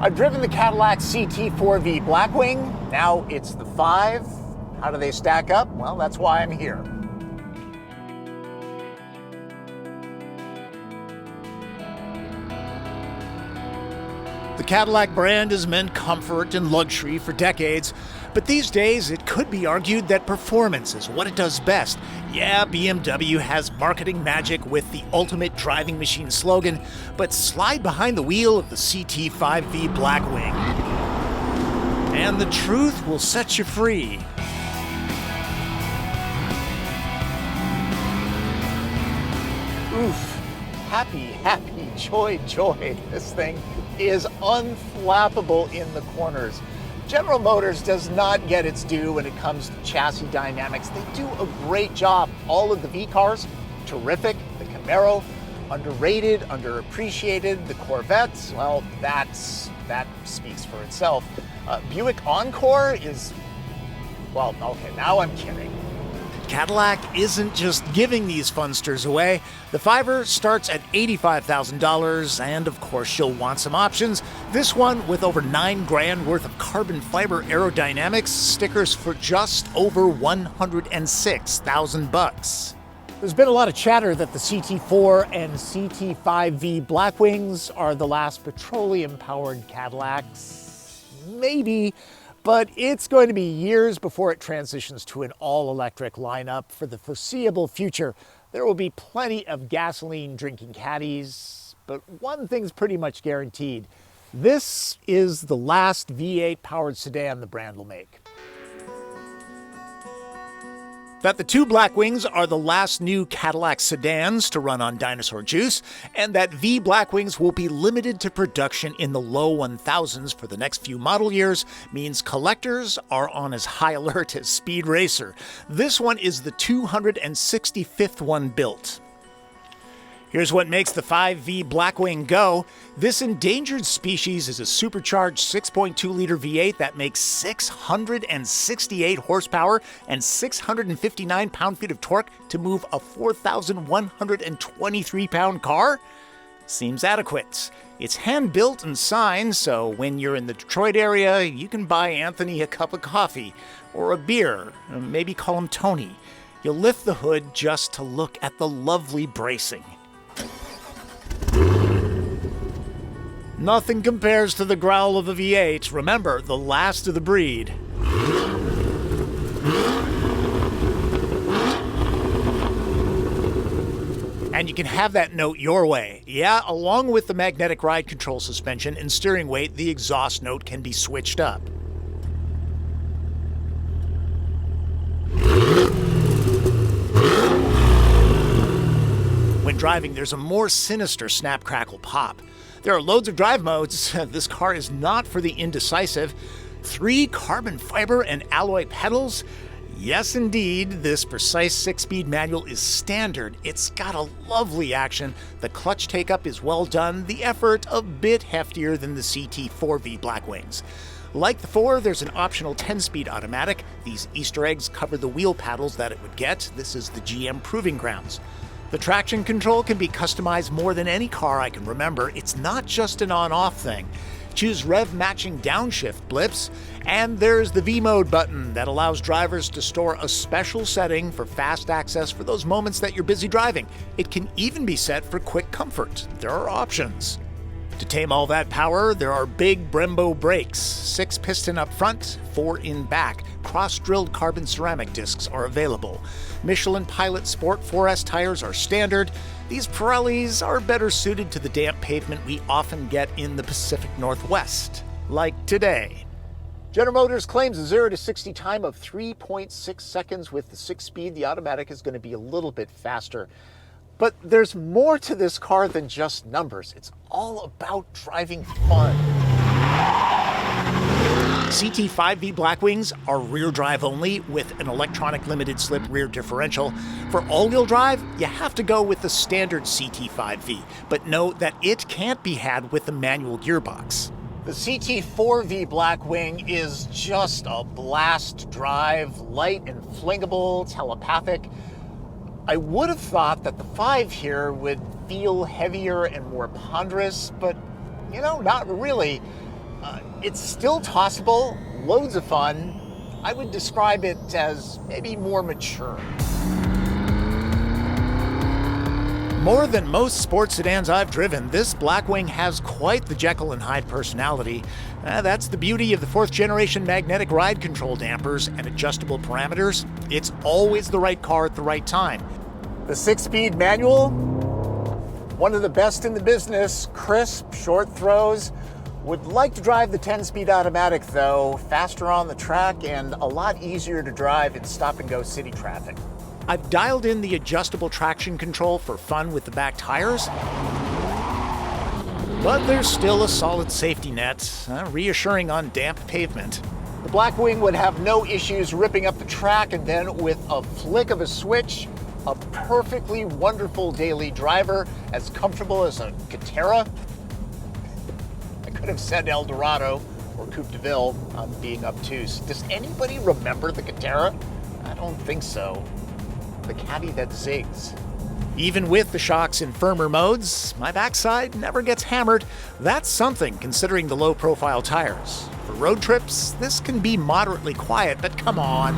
I've driven the Cadillac CT4 V Blackwing. Now it's the 5. How do they stack up? Well, that's why I'm here. The Cadillac brand has meant comfort and luxury for decades, but these days it could be argued that performance is what it does best. Yeah, BMW has marketing magic with the ultimate driving machine slogan, but slide behind the wheel of the CT5 V Blackwing, and the truth will set you free. Oof. Happy, joy. This thing is unflappable in the corners. General Motors does not get its due when it comes to chassis dynamics. They do a great job. All of the V cars, terrific. The Camaro, underrated, underappreciated. The Corvettes, well, that speaks for itself. Buick Encore is, well, okay, now I'm kidding. Cadillac isn't just giving these funsters away. The 5er starts at $85,000, and of course you'll want some options. This one with over $9,000 worth of carbon fiber aerodynamics, stickers for just over $106,000. There's been a lot of chatter that the CT4 and CT5 V Blackwings are the last petroleum-powered Cadillacs. Maybe. But it's going to be years before it transitions to an all-electric lineup. For the foreseeable future, there will be plenty of gasoline-drinking caddies, but one thing's pretty much guaranteed. This is the last V8-powered sedan the brand will make. That the two Blackwings are the last new Cadillac sedans to run on dinosaur juice, and that V Blackwings will be limited to production in the low 1000s for the next few model years means collectors are on as high alert as Speed Racer. This one is the 265th one built. Here's what makes the 5V Blackwing go. This endangered species is a supercharged 6.2-liter V8 that makes 668 horsepower and 659 pound-feet of torque to move a 4,123-pound car? Seems adequate. It's hand-built and signed, so when you're in the Detroit area, you can buy Anthony a cup of coffee or a beer, or maybe call him Tony. You'll lift the hood just to look at the lovely bracing. Nothing compares to the growl of a V8. Remember, the last of the breed. And you can have that note your way. Yeah, along with the magnetic ride control suspension and steering weight, the exhaust note can be switched up. When driving, there's a more sinister snap, crackle, pop. There are loads of drive modes. This car is not for the indecisive. 3 carbon fiber and alloy pedals? Yes, indeed. This precise 6-speed manual is standard. It's got a lovely action. The clutch take-up is well done. The effort a bit heftier than the CT4 V Blackwings. Like the 4, there's an optional 10-speed automatic. These Easter eggs cover the wheel paddles that it would get. This is the GM Proving Grounds. The traction control can be customized more than any car I can remember. It's not just an on-off thing. Choose rev-matching downshift blips, and there's the V-Mode button that allows drivers to store a special setting for fast access for those moments that you're busy driving. It can even be set for quick comfort. There are options. To tame all that power, there are big Brembo brakes, 6 piston up front, 4 in back. Cross-drilled carbon ceramic discs are available. Michelin Pilot Sport 4S tires are standard. These Pirellis are better suited to the damp pavement we often get in the Pacific Northwest, like today. General Motors claims a 0 to 60 time of 3.6 seconds. With the 6-speed, the automatic is going to be a little bit faster. But there's more to this car than just numbers. It's all about driving fun. CT5 V Blackwings are rear drive only with an electronic limited slip rear differential. For all-wheel drive, you have to go with the standard CT5 V, but note that it can't be had with the manual gearbox. The CT4 V Blackwing is just a blast to drive, light and flingable, telepathic. I would have thought that the 5 here would feel heavier and more ponderous, but, you know, not really. It's still tossable, loads of fun. I would describe it as maybe more mature. More than most sports sedans I've driven, this Blackwing has quite the Jekyll and Hyde personality. That's the beauty of the 4th generation magnetic ride control dampers and adjustable parameters. It's always the right car at the right time. The 6-speed manual, one of the best in the business, crisp, short throws. Would like to drive the 10-speed automatic though, faster on the track and a lot easier to drive in stop-and-go city traffic. I've dialed in the adjustable traction control for fun with the back tires, but there's still a solid safety net, reassuring on damp pavement. The Blackwing would have no issues ripping up the track, and then with a flick of a switch, a perfectly wonderful daily driver, as comfortable as a Catera. I could have said El Dorado or Coupe de Ville. I'm being obtuse. Does anybody remember the Catera? I don't think so. The caddy that zigs. Even with the shocks in firmer modes, my backside never gets hammered. That's something considering the low-profile tires. For road trips, this can be moderately quiet, but come on.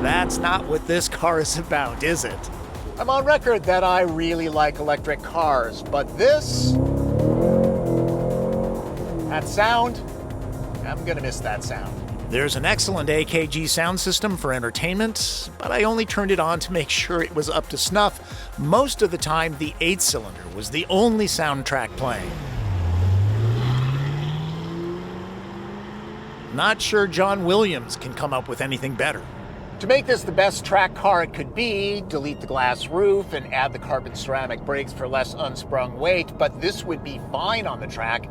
That's not what this car is about, is it? I'm on record that I really like electric cars, but this... that sound, I'm gonna miss that sound. There's an excellent AKG sound system for entertainment, but I only turned it on to make sure it was up to snuff. Most of the time, the 8-cylinder was the only soundtrack playing. Not sure John Williams can come up with anything better. To make this the best track car it could be, delete the glass roof and add the carbon ceramic brakes for less unsprung weight, but this would be fine on the track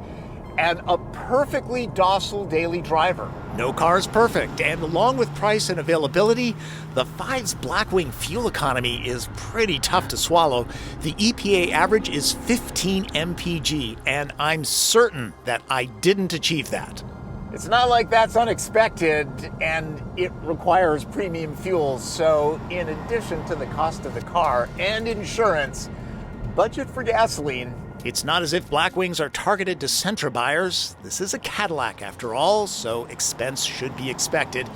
and a perfectly docile daily driver. No car's perfect, and along with price and availability, the 5's Blackwing fuel economy is pretty tough to swallow. The EPA average is 15 mpg, and I'm certain that I didn't achieve that. It's not like that's unexpected, and it requires premium fuels, so in addition to the cost of the car and insurance, budget for gasoline. It's not as if Blackwings are targeted to Sentra buyers. This is a Cadillac after all, so expense should be expected.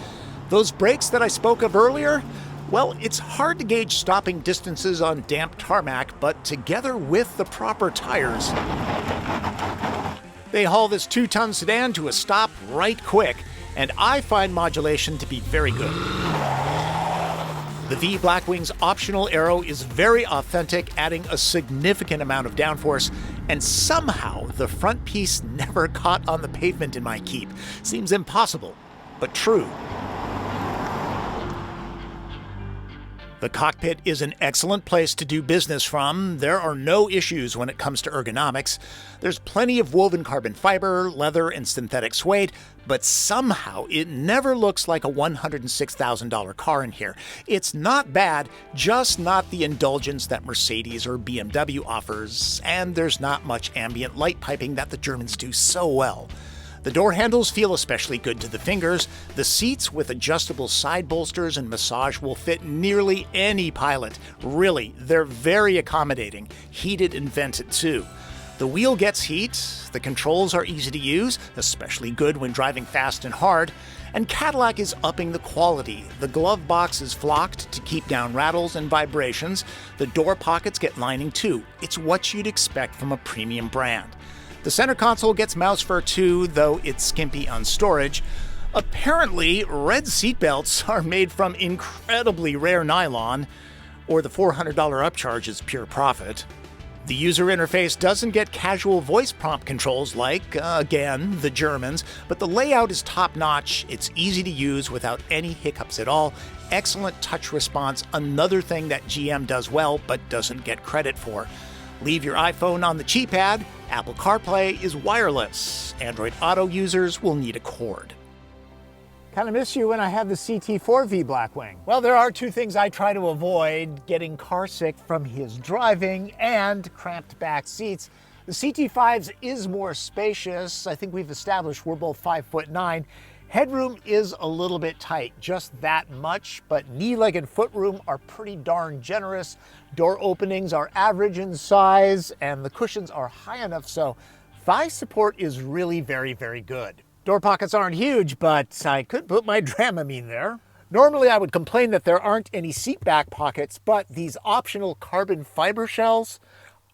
Those brakes that I spoke of earlier, well, it's hard to gauge stopping distances on damp tarmac, but together with the proper tires, they haul this 2-ton sedan to a stop right quick, and I find modulation to be very good. The V Blackwing's optional aero is very authentic, adding a significant amount of downforce, and somehow the front piece never caught on the pavement in my Keep. Seems impossible, but true. The cockpit is an excellent place to do business from. There are no issues when it comes to ergonomics. There's plenty of woven carbon fiber, leather, and synthetic suede, but somehow it never looks like a $106,000 car in here. It's not bad, just not the indulgence that Mercedes or BMW offers, and there's not much ambient light piping that the Germans do so well. The door handles feel especially good to the fingers. The seats with adjustable side bolsters and massage will fit nearly any pilot. Really, they're very accommodating, heated and vented too. The wheel gets heat, the controls are easy to use, especially good when driving fast and hard, and Cadillac is upping the quality. The glove box is flocked to keep down rattles and vibrations. The door pockets get lining too. It's what you'd expect from a premium brand. The center console gets mouse fur too, though it's skimpy on storage. Apparently, red seatbelts are made from incredibly rare nylon, or the $400 upcharge is pure profit. The user interface doesn't get casual voice prompt controls like, again, the Germans, but the layout is top-notch, it's easy to use without any hiccups at all, excellent touch response, another thing that GM does well but doesn't get credit for. Leave your iPhone on the keypad, Apple CarPlay is wireless, Android Auto users will need a cord. Kind of miss you when I had the CT4 V Blackwing. Well, there are two things I try to avoid: getting carsick from his driving and cramped back seats. The CT5's is more spacious. I think we've established we're both 5'9". Headroom is a little bit tight, just that much, but knee, leg, and foot room are pretty darn generous. Door openings are average in size, and the cushions are high enough so thigh support is really very, very good. Door pockets aren't huge, but I could put my Dramamine there. Normally I would complain that there aren't any seat back pockets, but these optional carbon fiber shells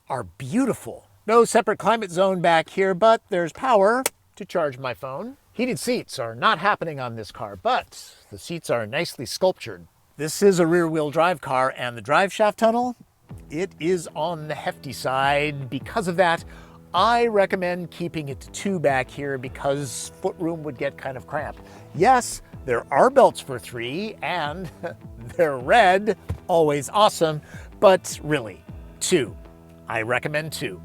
are beautiful. No separate climate zone back here, but there's power to charge my phone. Heated seats are not happening on this car, but the seats are nicely sculptured. This is a rear-wheel drive car, and the drive shaft tunnel, it is on the hefty side. Because of that, I recommend keeping it to 2 back here because footroom would get kind of cramped. Yes, there are belts for 3, and they're red, always awesome, but really, 2. I recommend 2.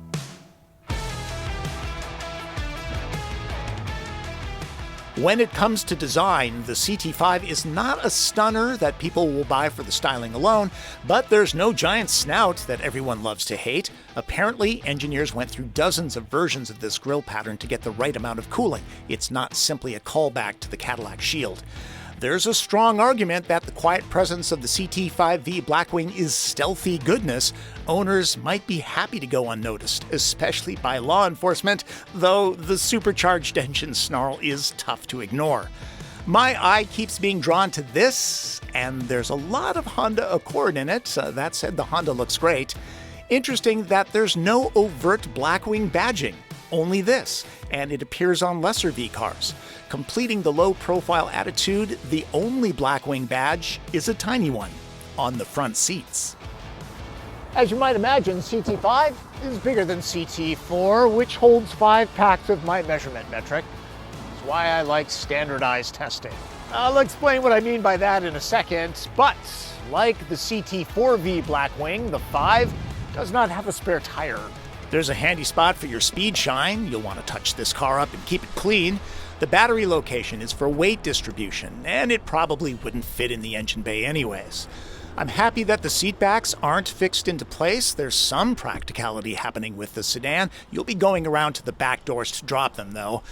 When it comes to design, the CT5 is not a stunner that people will buy for the styling alone, but there's no giant snout that everyone loves to hate. Apparently, engineers went through dozens of versions of this grille pattern to get the right amount of cooling. It's not simply a callback to the Cadillac Shield. There's a strong argument that the quiet presence of the CT5 V Blackwing is stealthy goodness. Owners might be happy to go unnoticed, especially by law enforcement, though the supercharged engine snarl is tough to ignore. My eye keeps being drawn to this, and there's a lot of Honda Accord in it. That said, the Honda looks great. Interesting that there's no overt Blackwing badging, only this, and it appears on lesser V cars. Completing the low-profile attitude, the only Blackwing badge is a tiny one on the front seats. As you might imagine, CT5 is bigger than CT4, which holds 5 packs of my measurement metric. That's why I like standardized testing. I'll explain what I mean by that in a second, but like the CT4 V Blackwing, the 5 does not have a spare tire. There's a handy spot for your speed shine. You'll want to touch this car up and keep it clean. The battery location is for weight distribution, and it probably wouldn't fit in the engine bay anyways. I'm happy that the seat backs aren't fixed into place. There's some practicality happening with the sedan. You'll be going around to the back doors to drop them, though.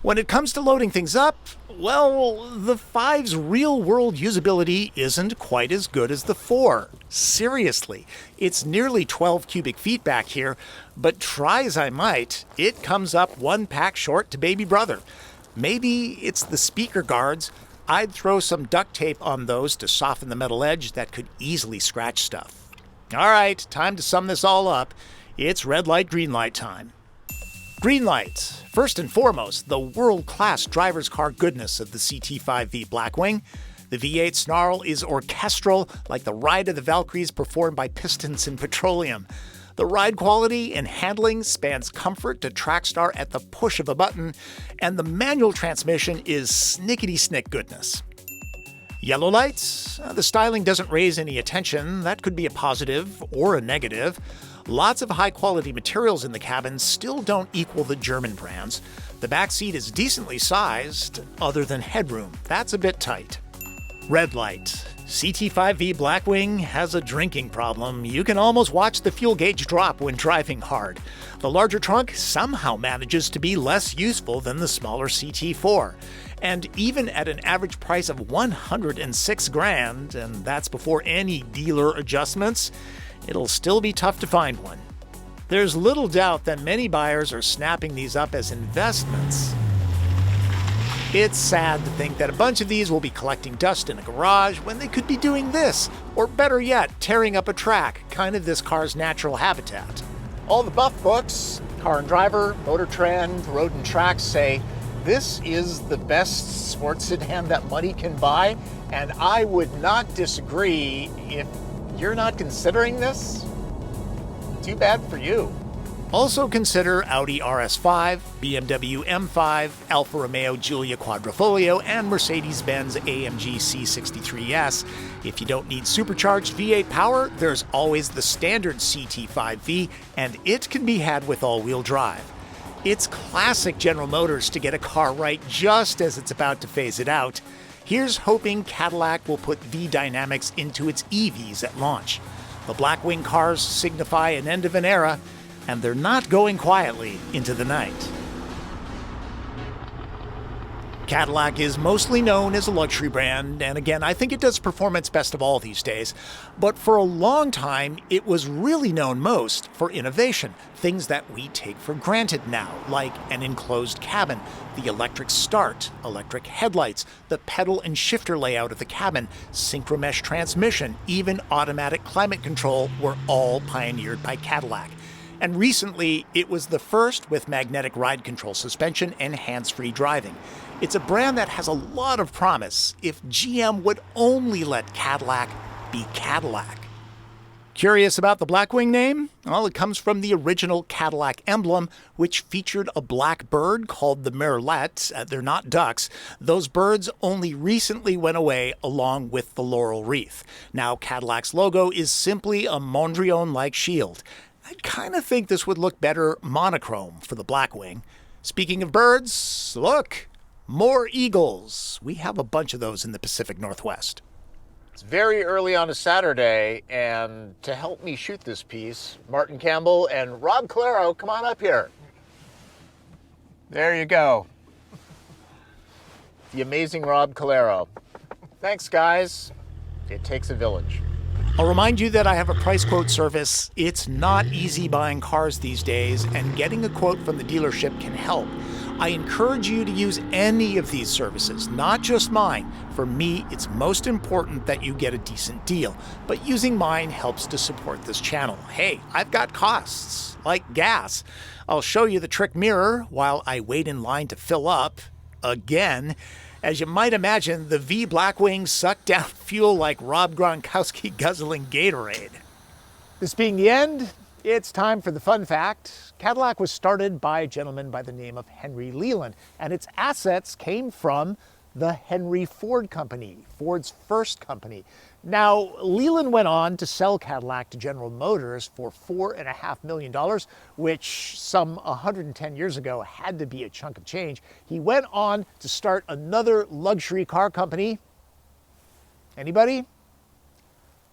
When it comes to loading things up, well, the 5's real-world usability isn't quite as good as the 4. Seriously, it's nearly 12 cubic feet back here, but try as I might, it comes up 1 pack short to baby brother. Maybe it's the speaker guards. I'd throw some duct tape on those to soften the metal edge that could easily scratch stuff. All right, time to sum this all up. It's red light, green light time. Green light. First and foremost, the world-class driver's car goodness of the CT5 V Blackwing. The V8 snarl is orchestral, like the ride of the Valkyries performed by pistons in petroleum. The ride quality and handling spans comfort to trackstar at the push of a button, and the manual transmission is snickety-snick goodness. Yellow lights? The styling doesn't raise any attention. That could be a positive or a negative. Lots of high-quality materials in the cabin still don't equal the German brands. The back seat is decently sized, other than headroom. That's a bit tight. Red light. CT5 V Blackwing has a drinking problem. You can almost watch the fuel gauge drop when driving hard. The larger trunk somehow manages to be less useful than the smaller CT4. And even at an average price of $106,000, and that's before any dealer adjustments, it'll still be tough to find one. There's little doubt that many buyers are snapping these up as investments. It's sad to think that a bunch of these will be collecting dust in a garage when they could be doing this, or better yet, tearing up a track, kind of this car's natural habitat. All the buff books, Car and Driver, Motor Trend, Road and Track say this is the best sports sedan that money can buy, and I would not disagree. If you're not considering this, too bad for you. Also consider Audi RS5, BMW M5, Alfa Romeo Giulia Qudrafoglio, and Mercedes AMG C63S. If you don't need supercharged V8 power, there's always the standard CT5 V, and it can be had with all-wheel drive. It's classic General Motors to get a car right just as it's about to phase it out. Here's hoping Cadillac will put V dynamics into its EVs at launch. The Blackwing cars signify an end of an era, and they're not going quietly into the night. Cadillac is mostly known as a luxury brand, and again, I think it does perform its best of all these days. But for a long time, it was really known most for innovation, things that we take for granted now, like an enclosed cabin, the electric start, electric headlights, the pedal and shifter layout of the cabin, synchromesh transmission, even automatic climate control were all pioneered by Cadillac. And recently, it was the first with magnetic ride control suspension and hands-free driving. It's a brand that has a lot of promise if GM would only let Cadillac be Cadillac. Curious about the Blackwing name? Well, it comes from the original Cadillac emblem, which featured a black bird called the merlet. They're not ducks. Those birds only recently went away along with the laurel wreath. Now Cadillac's logo is simply a Mondrian-like shield. I kind of think this would look better monochrome for the Blackwing. Speaking of birds, look, more eagles. We have a bunch of those in the Pacific Northwest. It's very early on a Saturday, and to help me shoot this piece, Martin Campbell and Rob Calero, come on up here. There you go. The amazing Rob Calero. Thanks, guys. It takes a village. I'll remind you that I have a price quote service. It's not easy buying cars these days, and getting a quote from the dealership can help. I encourage you to use any of these services, not just mine. For me, it's most important that you get a decent deal, but using mine helps to support this channel. Hey, I've got costs, like gas. I'll show you the trick mirror while I wait in line to fill up, again. As you might imagine, the V Blackwing sucked down fuel like Rob Gronkowski guzzling Gatorade. This being the end, it's time for the fun fact. Cadillac was started by a gentleman by the name of Henry Leland, and its assets came from the Henry Ford Company, Ford's first company. Now, Leland went on to sell Cadillac to General Motors for $4.5 million, which some 110 years ago had to be a chunk of change. He went on to start another luxury car company. Anybody?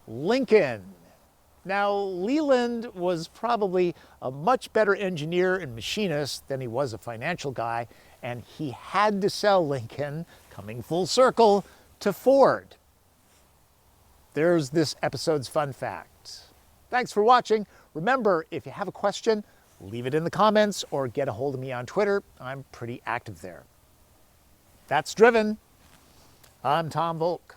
Lincoln. Now, Leland was probably a much better engineer and machinist than he was a financial guy, and he had to sell Lincoln, coming full circle, to Ford. There's this episode's fun fact. Thanks for watching. Remember, if you have a question, leave it in the comments or get a hold of me on Twitter. I'm pretty active there. That's Driven. I'm Tom Voelk.